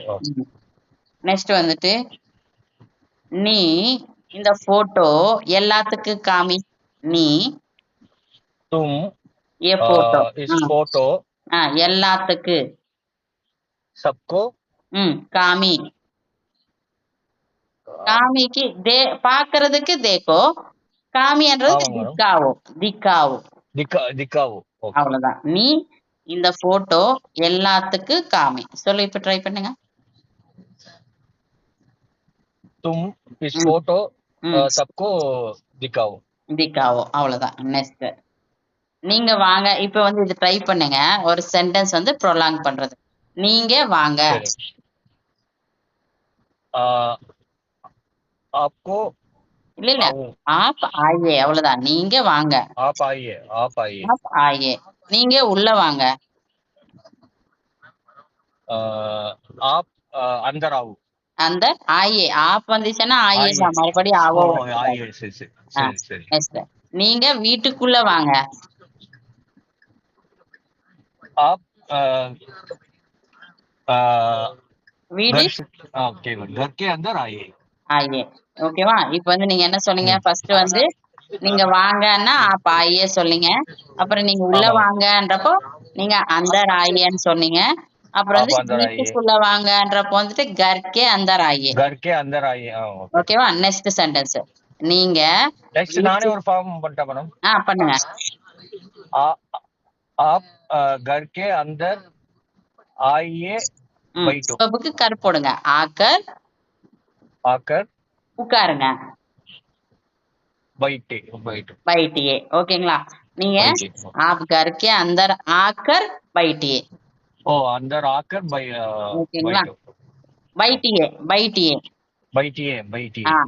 Okay. Next வந்துட்டு நீ இந்த போட்டோ எல்லாத்துக்கும் காமி. நீ तुम ஏ போட்டோ इस फोटो எல்லாத்துக்கு सबको காமி. காமிக்கு பாக்குறதுக்கு தேக்கோ, காமின்றது ஆமாங்க மேடம். திக்காவோ. திக்காவோ दिखाओ. ओके. அவ்வளவுதான். நீ இந்த போட்டோ எல்லாத்துக்கு காமி. சொல்லு, இப்ப ட்ரை பண்ணுங்க. तुम इस फोटो ம் सबको दिखाओ. திக்காவோ அவ்வளவுதான். நெக்ஸ்ட் நீங்க வாங்க. இப்ப வந்து இது ட்ரை பண்ணுங்க. ஒரு சென்டென்ஸ் வந்து ப்ரொலாங் பண்றது. நீங்க வாங்க. சரி. आपको இல்ல இல்ல, आऊं. ஆப் ஆயே அவ்வளவுதான். நீங்க வாங்க. आप आइए. आप आइए. ஆப் ஆயே. நீங்க உள்ள வாங்க. आप अंदर आओ. அந்த ஆயே ஆப் வந்துச்சுன்னா ஆயே आइए. தான், மறுபடியும் ஆவோ ओ வரக்கூடாது. आइए. சரி சரி சரி சரி. நெக்ஸ்ட் நீங்க வீட்டுக்குள்ள வாங்க. आप வீடு घर से ओके घर के अंदर आइए. ஆயே. ஓகேவா? இப்ப வந்து நீங்க என்ன சொன்னீங்க? ஃபர்ஸ்ட் வந்து நீங்க வாங்கன்னா ஆப் ஆயே சொன்னீங்க. அப்புறம் நீங்க உள்ள ஆமாங்க. வாங்கன்றப்போ நீங்க அந்தர் ஆயேன்னு சொன்னீங்க. அப்புறம் आप வந்து अंदर आइए. வீட்டுக்குள்ள வாங்கன்றப்போ வந்துட்டு கர்க்கே அந்தர் ஆயே. घर के अंदर आइए. ओके. ஓகேவா? நெக்ஸ்ட் சென்டென்ஸ் நீங்க नेक्स्ट नाने ஒரு ஃபார்ம் பண்ணிட்டா மேடம். பண்ணுங்க. आप घर के अंदर आइए. बैठो. ஸ்டெப்புக்கு கர் போடுங்க. ஆக்கர் आकर உட்காருங்க. बैठे. बैठो. बैठिए. ஓகேங்களா? நீங்க बैठे. आप घर के अंदर आकर बैठिए. ओ अंदर आकर ஓகேங்களா? बैठो. बैठिए बैठिए. बैठिए बैठिए. आप